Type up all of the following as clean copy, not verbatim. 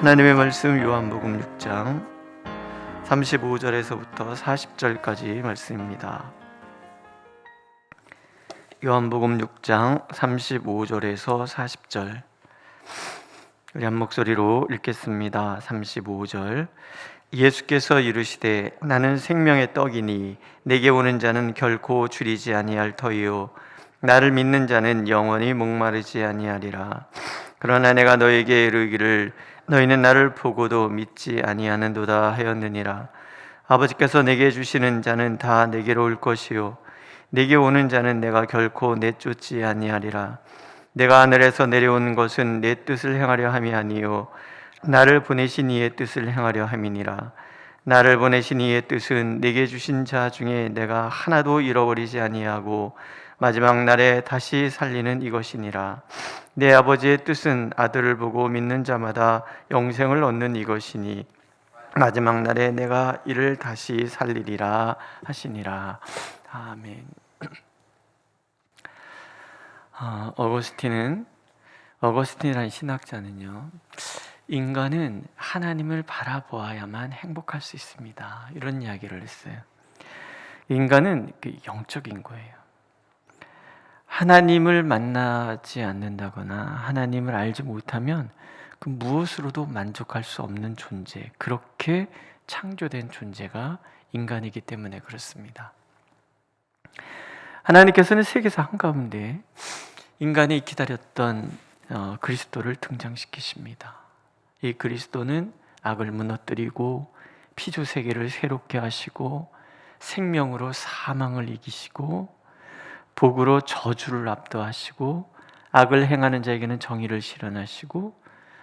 하나님의 말씀 요한복음 6장 35절에서부터 40절까지 말씀입니다. 요한복음 6장 35절에서 40절 우리 한 목소리로 읽겠습니다. 35절 예수께서 이르시되 나는 생명의 떡이니 내게 오는 자는 결코 줄이지 아니할 터이요 나를 믿는 자는 영원히 목마르지 아니하리라. 그러나 내가 너에게 이르기를 너희는 나를 보고도 믿지 아니하는도다 하였느니라. 아버지께서 내게 주시는 자는 다 내게로 올 것이요 내게 오는 자는 내가 결코 내쫓지 아니하리라. 내가 하늘에서 내려온 것은 내 뜻을 행하려 함이 아니요 나를 보내신 이의 뜻을 행하려 함이니라. 나를 보내신 이의 뜻은 내게 주신 자 중에 내가 하나도 잃어버리지 아니하고 마지막 날에 다시 살리는 이것이니라. 내 아버지의 뜻은 아들을 보고 믿는 자마다 영생을 얻는 이것이니 마지막 날에 내가 이를 다시 살리리라 하시니라. 아멘. 어거스틴이라는 신학자는요, 인간은 하나님을 바라보아야만 행복할 수 있습니다, 이런 이야기를 했어요. 인간은 영적인 거예요. 하나님을 만나지 않는다거나 하나님을 알지 못하면 그 무엇으로도 만족할 수 없는 존재, 그렇게 창조된 존재가 인간이기 때문에 그렇습니다. 하나님께서는 세계사 한가운데 인간이 기다렸던 그리스도를 등장시키십니다. 이 그리스도는 악을 무너뜨리고 피조 세계를 새롭게 하시고 생명으로 사망을 이기시고 복으로 저주를 압도하시고 악을 행하는 자에게는 정의를 실현하시고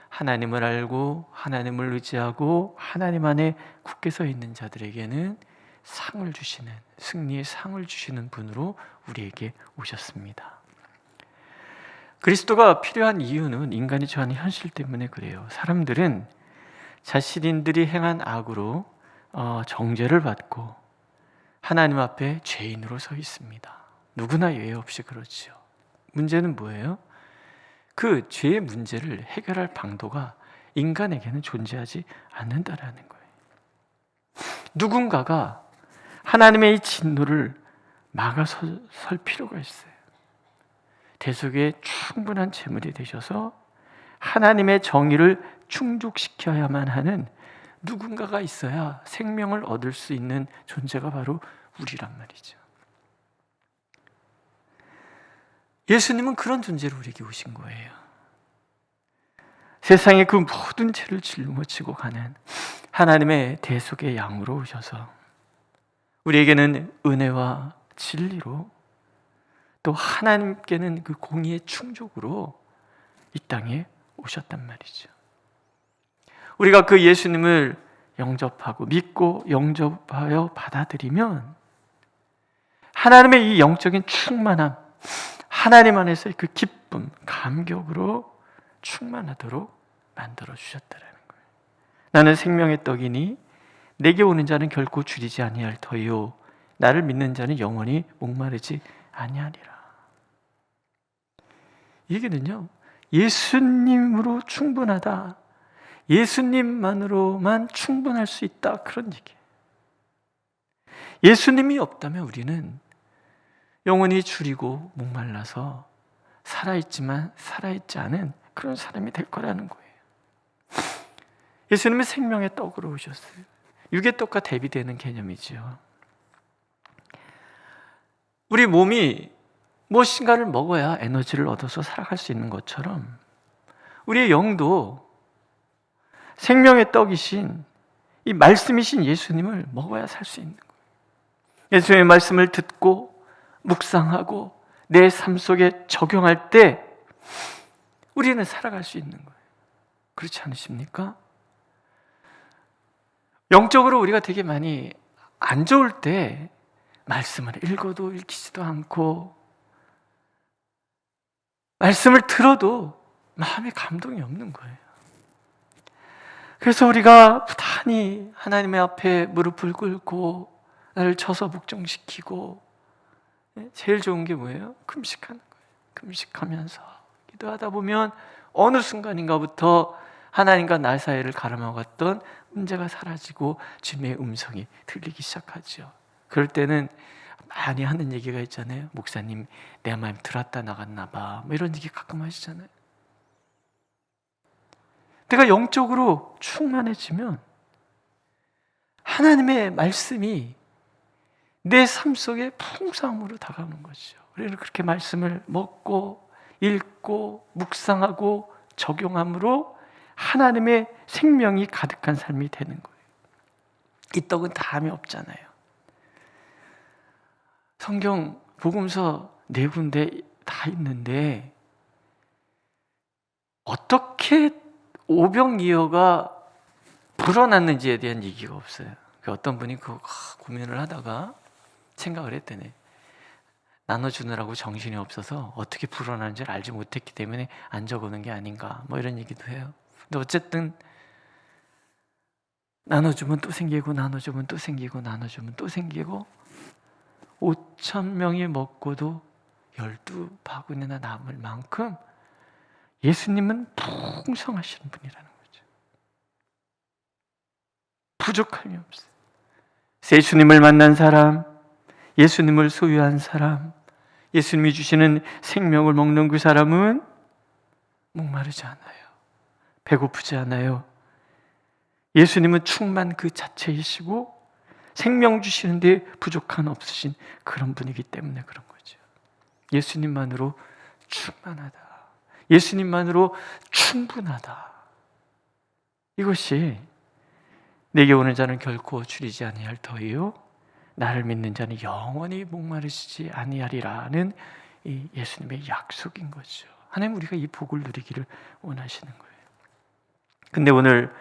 하나님을 알고 하나님을 의지하고 하나님 안에 굳게 서 있는 자들에게는 상을 주시는, 승리의 상을 주시는 분으로 우리에게 오셨습니다. 그리스도가 필요한 이유는 인간이 처한 현실 때문에 그래요. 사람들은 자신들이 행한 악으로 정죄를 받고 하나님 앞에 죄인으로 서 있습니다. 누구나 예외 없이 그렇죠. 문제는 뭐예요? 그 죄의 문제를 해결할 방도가 인간에게는 존재하지 않는다라는 거예요. 누군가가 하나님의 이 진노를 막아설 필요가 있어요. 대속의 충분한 제물이 되셔서 하나님의 정의를 충족시켜야만 하는 누군가가 있어야 생명을 얻을 수 있는 존재가 바로 우리란 말이죠. 예수님은 그런 존재로 우리에게 오신 거예요. 세상의 그 모든 죄를 짊어지고 가는 하나님의 대속의 양으로 오셔서 우리에게는 은혜와 진리로 또 하나님께는 그 공의의 충족으로 이 땅에 오셨단 말이죠. 우리가 그 예수님을 영접하고 믿고 영접하여 받아들이면 하나님의 이 영적인 충만함, 하나님 안에서의 그 기쁨, 감격으로 충만하도록 만들어 주셨다라는 거예요. 나는 생명의 떡이니 내게 오는 자는 결코 줄이지 아니할 터이요 나를 믿는 자는 영원히 목마르지 아니하리라. 이 얘기는요, 예수님으로 충분하다, 예수님만으로만 충분할 수 있다, 그런 얘기예요. 예수님이 없다면 우리는 영원히 줄이고 목말라서 살아있지만 살아있지 않은 그런 사람이 될 거라는 거예요. 예수님은 생명의 떡으로 오셨어요. 육의 떡과 대비되는 개념이죠. 우리 몸이 무엇인가를 먹어야 에너지를 얻어서 살아갈 수 있는 것처럼 우리의 영도 생명의 떡이신 이 말씀이신 예수님을 먹어야 살 수 있는 거예요. 예수님의 말씀을 듣고 묵상하고 내 삶 속에 적용할 때 우리는 살아갈 수 있는 거예요. 그렇지 않으십니까? 영적으로 우리가 되게 많이 안 좋을 때 말씀을 읽어도 읽히지도 않고 말씀을 들어도 마음에 감동이 없는 거예요. 그래서 우리가 부단히 하나님의 앞에 무릎을 꿇고 나를 쳐서 복종시키고 제일 좋은 게 뭐예요? 금식하는 거예요. 금식하면서 기도하다 보면 어느 순간인가부터 하나님과 나 사이를 가로막았던 문제가 사라지고 주님의 음성이 들리기 시작하죠. 그럴 때는 많이 하는 얘기가 있잖아요. 목사님, 내 마음 들었다 나갔나 봐. 뭐 이런 얘기 가끔 하시잖아요. 내가 영적으로 충만해지면 하나님의 말씀이 내 삶 속에 풍성함으로 다가오는 거죠. 그래서 그렇게 말씀을 먹고 읽고 묵상하고 적용함으로 하나님의 생명이 가득한 삶이 되는 거예요. 이 떡은 다함이 없잖아요. 성경 복음서 4군데 다 있는데 어떻게 오병이어가 불어났는지에 대한 얘기가 없어요. 어떤 분이 그거 고민을 하다가 생각을 했대네. 나눠주느라고 정신이 없어서 어떻게 불어나는지를 알지 못했기 때문에 안 적어놓은 게 아닌가, 뭐 이런 얘기도 해요. 근데 어쨌든 나눠주면 또 생기고 나눠주면 또 생기고 나눠주면 또 생기고 5,000명이 먹고도 12바구니나 남을 만큼 예수님은 풍성하신 분이라는 거죠. 부족함이 없어요. 예수님을 만난 사람, 예수님을 소유한 사람, 예수님이 주시는 생명을 먹는 그 사람은 목마르지 않아요. 배고프지 않아요. 예수님은 충만 그 자체이시고 생명 주시는데 부족한 없으신 그런 분이기 때문에 그런 거죠. 예수님만으로 충만하다. 예수님만으로 충분하다. 이것이 내게 오는 자는 결코 줄이지 아니할 터이요 나를 믿는 자는 영원히 목마르시지 아니하리라는 이 예수님의 약속인 거죠. 하나님 우리가 이 복을 누리기를 원하시는 거예요. 근데 오늘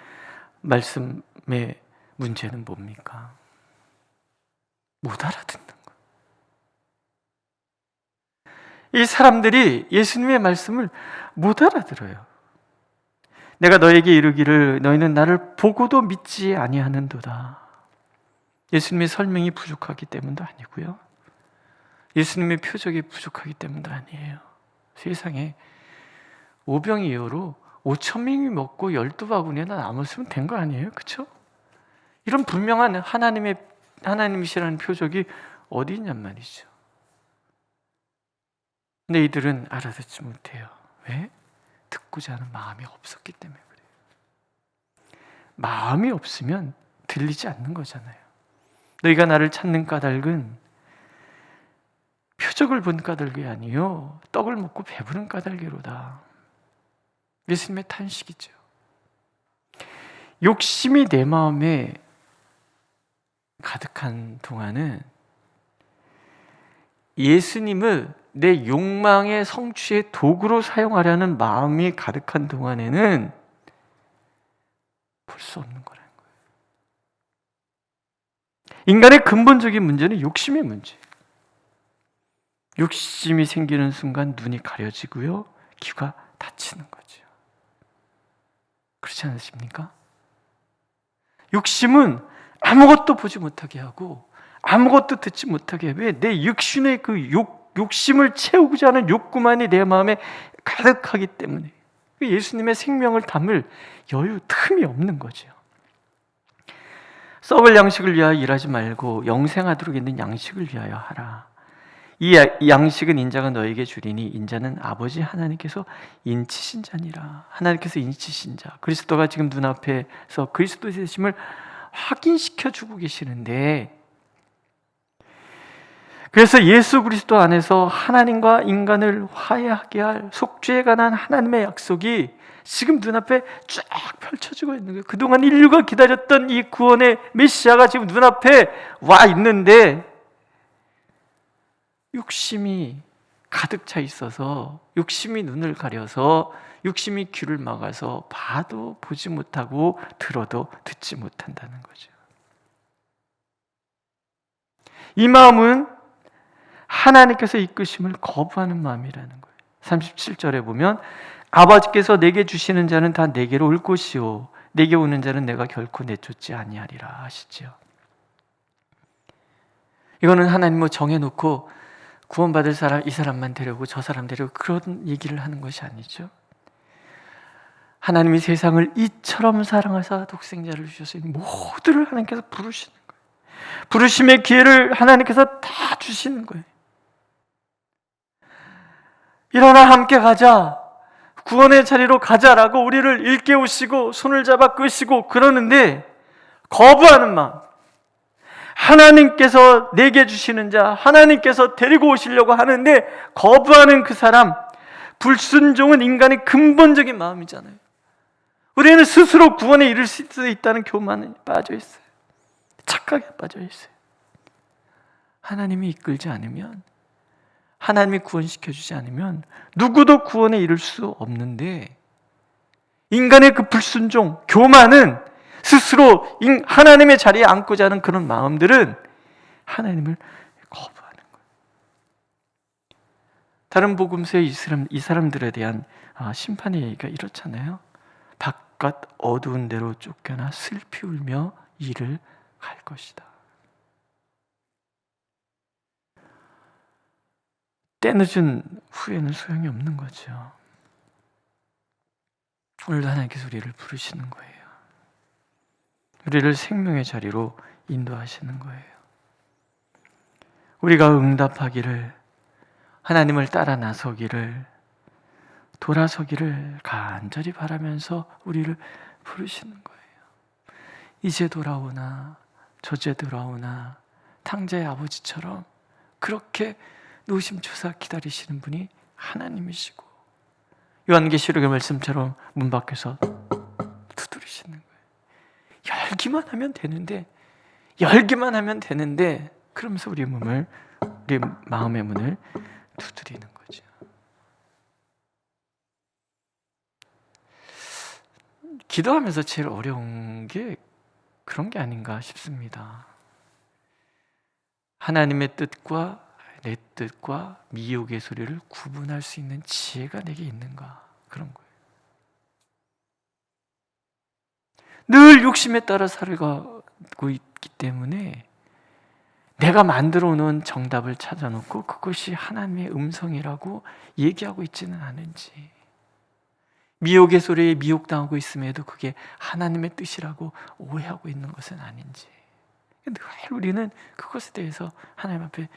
말씀의 문제는 뭡니까? 못 알아듣는 거예요. 이 사람들이 예수님의 말씀을 못 알아들어요. 내가 너에게 이르기를 너희는 나를 보고도 믿지 아니하는도다. 예수님의 설명이 부족하기 때문도 아니고요. 예수님의 표적이 부족하기 때문도 아니에요. 세상에 오병이어로 5,000명이 먹고 12바구니나 남았으면 된 거 아니에요? 그렇죠? 이런 분명한 하나님이시라는 표적이 어디 있냔 말이죠. 근데 이들은 알아듣지 못해요. 왜? 듣고자 하는 마음이 없었기 때문에 그래요. 마음이 없으면 들리지 않는 거잖아요. 너희가 나를 찾는 까닭은 표적을 본 까닭이 아니요 떡을 먹고 배부른 까닭이로다. 예수님의 탄식이죠. 욕심이 내 마음에 가득한 동안은 예수님을 내 욕망의 성취의 도구로 사용하려는 마음이 가득한 동안에는 볼 수 없는 거라는 거예요. 인간의 근본적인 문제는 욕심의 문제예요. 욕심이 생기는 순간 눈이 가려지고요, 귀가 닫히는 거죠. 그렇지 않으십니까? 욕심은 아무것도 보지 못하게 하고 아무것도 듣지 못하게 해. 왜? 내 육신의 그 욕심을 채우고자 하는 욕구만이 내 마음에 가득하기 때문에 예수님의 생명을 담을 여유, 틈이 없는 거죠. 썩을 양식을 위하여 일하지 말고 영생하도록 있는 양식을 위하여 하라. 이 양식은 인자가 너에게 주리니 인자는 아버지 하나님께서 인치신 자니라. 하나님께서 인치신 자, 그리스도가 지금 눈앞에서 그리스도의 되심을 확인시켜 주고 계시는데, 그래서 예수 그리스도 안에서 하나님과 인간을 화해하게 할 속죄에 관한 하나님의 약속이 지금 눈앞에 쫙 펼쳐지고 있는 거예요. 그동안 인류가 기다렸던 이 구원의 메시아가 지금 눈앞에 와 있는데 욕심이 가득 차 있어서, 욕심이 눈을 가려서, 욕심이 귀를 막아서 봐도 보지 못하고 들어도 듣지 못한다는 거죠. 이 마음은 하나님께서 이끄심을 거부하는 마음이라는 거예요. 37절에 보면 아버지께서 내게 주시는 자는 다 내게로 올 것이요 내게 오는 자는 내가 결코 내쫓지 아니하리라 하시죠. 이거는 하나님은 정해놓고 구원받을 사람, 이 사람만 데려오고 저 사람 데려오고 그런 얘기를 하는 것이 아니죠. 하나님이 세상을 이처럼 사랑하사 독생자를 주셨으니 모두를 하나님께서 부르시는 거예요. 부르심의 기회를 하나님께서 다 주시는 거예요. 일어나 함께 가자, 구원의 자리로 가자라고 우리를 일깨우시고 손을 잡아 끄시고 그러는데 거부하는 마음, 하나님께서 내게 주시는 자, 하나님께서 데리고 오시려고 하는데 거부하는 그 사람, 불순종은 인간의 근본적인 마음이잖아요. 우리는 스스로 구원에 이를 수 있다는 교만에 빠져 있어요. 착각에 빠져 있어요. 하나님이 이끌지 않으면, 하나님이 구원시켜주지 않으면 누구도 구원에 이를 수 없는데, 인간의 그 불순종, 교만은 스스로 하나님의 자리에 앉고자 하는 그런 마음들은 하나님을 거부하는 거예요. 다른 복음서의 이 사람들에 대한 심판의 얘기가 이렇잖아요. 바깥 어두운 데로 쫓겨나 슬피 울며 이를 갈 것이다. 때늦은 후회는 소용이 없는 거죠. 오늘도 하나님께서 우리를 부르시는 거예요. 우리를 생명의 자리로 인도하시는 거예요. 우리가 응답하기를, 하나님을 따라 나서기를, 돌아서기를 간절히 바라면서 우리를 부르시는 거예요. 이제 돌아오나 저제 돌아오나 탕자의 아버지처럼 그렇게 노심초사 기다리시는 분이 하나님이시고, 요한계시록의 말씀처럼 문 밖에서 두드리시는 거예요. 열기만 하면 되는데 그러면서 우리 마음의 문을 두드리는 거죠. 기도하면서 제일 어려운 게 그런 게 아닌가 싶습니다. 하나님의 뜻과 내 뜻과 미혹의 소리를 구분할 수 있는 지혜가 내게 있는가, 그런 거예요. 늘 욕심에 따라 살아가고 있기 때문에 내가 만들어 놓은 정답을 찾아놓고 그것이 하나님의 음성이라고 얘기하고 있지는 않은지, 미혹의 소리에 미혹당하고 있음에도 그게 하나님의 뜻이라고 오해하고 있는 것은 아닌지, 늘 우리는 그것에 대해서 하나님 앞에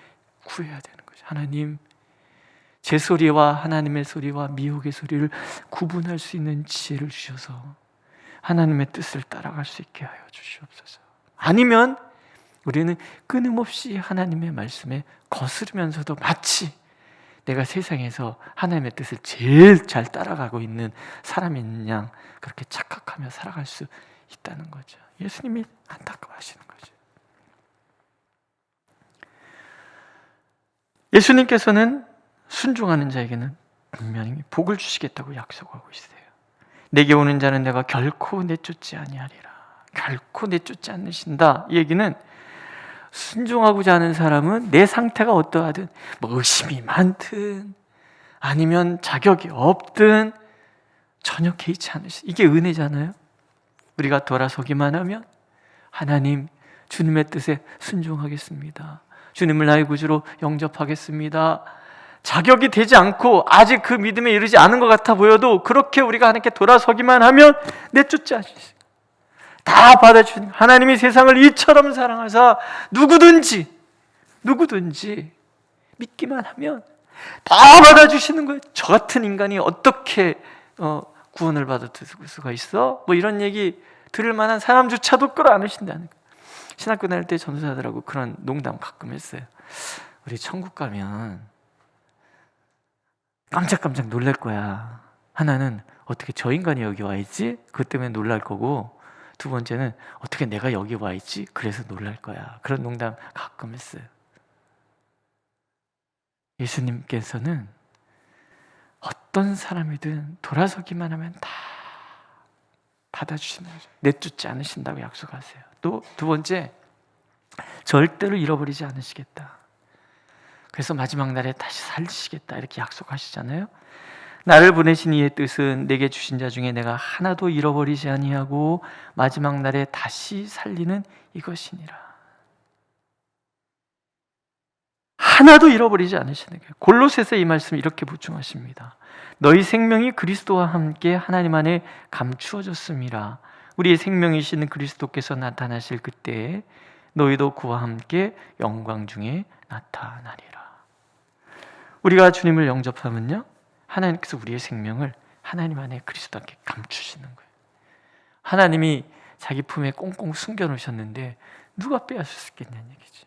구해야 되는 거죠. 하나님, 제 소리와 하나님의 소리와 미혹의 소리를 구분할 수 있는 지혜를 주셔서 하나님의 뜻을 따라갈 수 있게 하여 주시옵소서. 아니면 우리는 끊임없이 하나님의 말씀에 거스르면서도 마치 내가 세상에서 하나님의 뜻을 제일 잘 따라가고 있는 사람인 양 그렇게 착각하며 살아갈 수 있다는 거죠. 예수님이 안타까워하시는 거죠. 예수님께서는 순종하는 자에게는 분명히 복을 주시겠다고 약속하고 있어요. 내게 오는 자는 내가 결코 내쫓지 아니하리라. 결코 내쫓지 않으신다. 이 얘기는 순종하고자 하는 사람은 내 상태가 어떠하든, 뭐 의심이 많든 아니면 자격이 없든 전혀 개의치 않으시. 이게 은혜잖아요. 우리가 돌아서기만 하면 하나님, 주님의 뜻에 순종하겠습니다. 주님을 나의 구주로 영접하겠습니다. 자격이 되지 않고 아직 그 믿음에 이르지 않은 것 같아 보여도 그렇게 우리가 하나님께 돌아서기만 하면 내쫓지 않으시고 다 받아주신 하나님이 세상을 이처럼 사랑하사 누구든지 믿기만 하면 다 받아주시는 거예요. 저 같은 인간이 어떻게 구원을 받을 수가 있어? 뭐 이런 얘기 들을 만한 사람조차도 끌어안으신다는 거예요. 신학교 다닐 때 전도사들하고 그런 농담 가끔 했어요. 우리 천국 가면 깜짝깜짝 놀랄 거야. 하나는 어떻게 저 인간이 여기 와 있지? 그것 때문에 놀랄 거고, 두 번째는 어떻게 내가 여기 와 있지? 그래서 놀랄 거야. 그런 농담 가끔 했어요. 예수님께서는 어떤 사람이든 돌아서기만 하면 다 받아주시는 거죠. 내쫓지 않으신다고 약속하세요. 또 두 번째, 절대로 잃어버리지 않으시겠다. 그래서 마지막 날에 다시 살리시겠다 이렇게 약속하시잖아요. 나를 보내신 이의 뜻은 내게 주신 자 중에 내가 하나도 잃어버리지 아니하고 마지막 날에 다시 살리는 이것이니라. 하나도 잃어버리지 않으시는 거예요. 골로새서 이 말씀 이렇게 보충하십니다. 너희 생명이 그리스도와 함께 하나님 안에 감추어졌음이라. 우리의 생명이신 그리스도께서 나타나실 그때에 너희도 그와 함께 영광 중에 나타나리라. 우리가 주님을 영접하면요, 하나님께서 우리의 생명을 하나님 안에 그리스도 함께 감추시는 거예요. 하나님이 자기 품에 꽁꽁 숨겨놓으셨는데 누가 빼앗을 수 있겠냐는 얘기죠.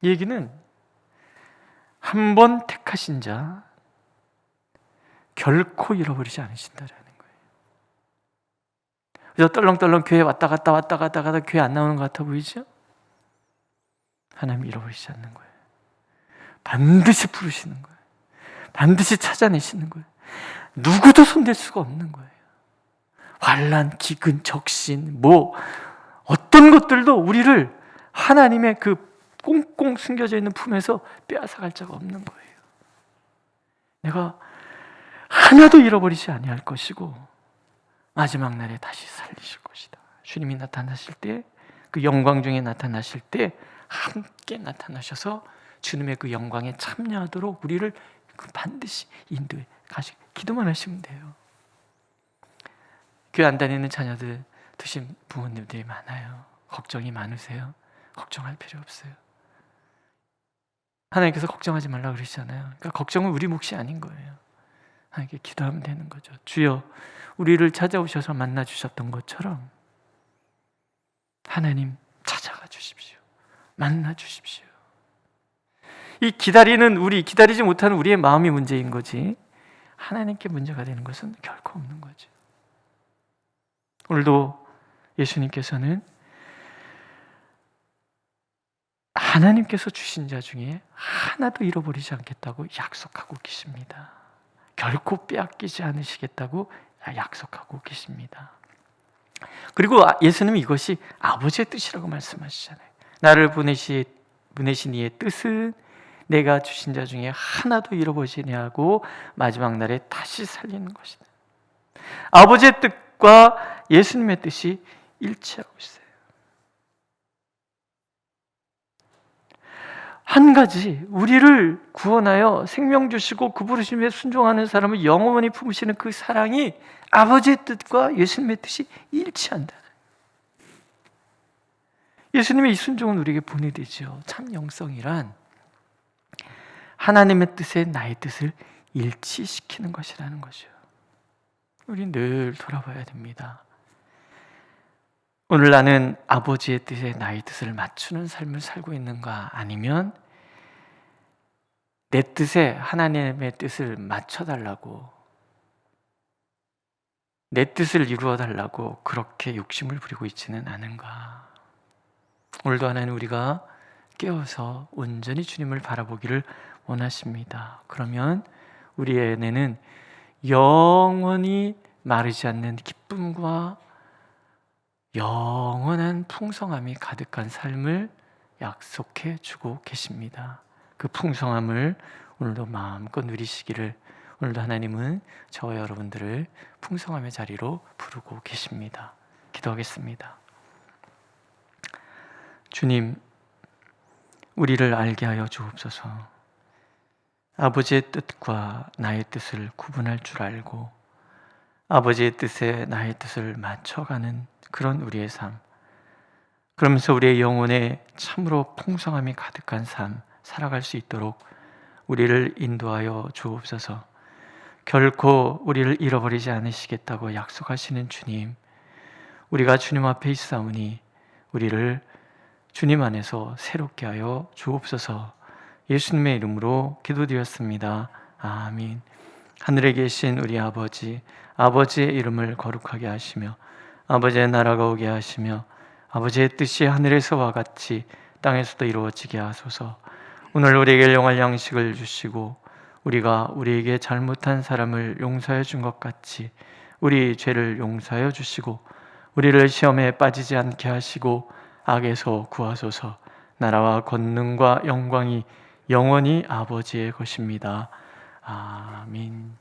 이 얘기는 한 번 택하신 자 결코 잃어버리지 않으신다라는 거예요. 그래서 떨렁떨렁 교회 왔다 갔다 교회 안 나오는 것 같아 보이죠? 하나님 잃어버리지 않는 거예요. 반드시 부르시는 거예요. 반드시 찾아내시는 거예요. 누구도 손댈 수가 없는 거예요. 환난, 기근, 적신, 어떤 것들도 우리를 하나님의 그 꽁꽁 숨겨져 있는 품에서 빼앗아갈 자가 없는 거예요. 내가 하나도 잃어버리지 아니할 것이고 마지막 날에 다시 살리실 것이다. 주님이 나타나실 때, 그 영광 중에 나타나실 때 함께 나타나셔서 주님의 그 영광에 참여하도록 우리를 반드시 인도해 가시. 기도만 하시면 돼요. 교회 안 다니는 자녀들 두신 부모님들이 많아요. 걱정이 많으세요? 걱정할 필요 없어요. 하나님께서 걱정하지 말라고 그러시잖아요. 그러니까 걱정은 우리 몫이 아닌 거예요. 하나님께 기도하면 되는 거죠. 주여, 우리를 찾아오셔서 만나 주셨던 것처럼 하나님 찾아가 주십시오. 만나 주십시오. 이 기다리지 못하는 우리의 마음이 문제인 거지 하나님께 문제가 되는 것은 결코 없는 거죠. 오늘도 예수님께서는 하나님께서 주신 자 중에 하나도 잃어버리지 않겠다고 약속하고 계십니다. 결코 빼앗기지 않으시겠다고 약속하고 계십니다. 그리고 예수님은 이것이 아버지의 뜻이라고 말씀하시잖아요. 나를 보내신 이의 뜻은 내가 주신 자 중에 하나도 잃어버리지 아니하고 마지막 날에 다시 살리는 것이다. 아버지의 뜻과 예수님의 뜻이 일치하고 있어요. 한 가지, 우리를 구원하여 생명 주시고 그 부르심에 순종하는 사람을 영원히 품으시는 그 사랑이 아버지의 뜻과 예수님의 뜻이 일치한다. 예수님의 이 순종은 우리에게 본이 되죠. 참 영성이란 하나님의 뜻에 나의 뜻을 일치시키는 것이라는 거죠. 우리 늘 돌아봐야 됩니다. 오늘 나는 아버지의 뜻에 나의 뜻을 맞추는 삶을 살고 있는가, 아니면 내 뜻에 하나님의 뜻을 맞춰달라고, 내 뜻을 이루어달라고 그렇게 욕심을 부리고 있지는 않은가. 오늘도 하나님 우리가 깨어서 온전히 주님을 바라보기를 원하십니다. 그러면 우리 안에는 영원히 마르지 않는 기쁨과 영원한 풍성함이 가득한 삶을 약속해 주고 계십니다. 그 풍성함을 오늘도 마음껏 누리시기를, 오늘도 하나님은 저와 여러분들을 풍성함의 자리로 부르고 계십니다. 기도하겠습니다. 주님, 우리를 알게 하여 주옵소서. 아버지의 뜻과 나의 뜻을 구분할 줄 알고 아버지의 뜻에 나의 뜻을 맞춰가는 그런 우리의 삶, 그러면서 우리의 영혼에 참으로 풍성함이 가득한 삶 살아갈 수 있도록 우리를 인도하여 주옵소서. 결코 우리를 잃어버리지 않으시겠다고 약속하시는 주님, 우리가 주님 앞에 있사오니 우리를 주님 안에서 새롭게 하여 주옵소서. 예수님의 이름으로 기도드렸습니다. 아멘. 하늘에 계신 우리 아버지, 아버지의 이름을 거룩하게 하시며 아버지의 나라가 오게 하시며 아버지의 뜻이 하늘에서와 같이 땅에서도 이루어지게 하소서. 오늘 우리에게 영할 양식을 주시고 우리가 우리에게 잘못한 사람을 용서해 준 것 같이 우리 죄를 용서하여 주시고 우리를 시험에 빠지지 않게 하시고 악에서 구하소서. 나라와 권능과 영광이 영원히 아버지의 것입니다. 아멘.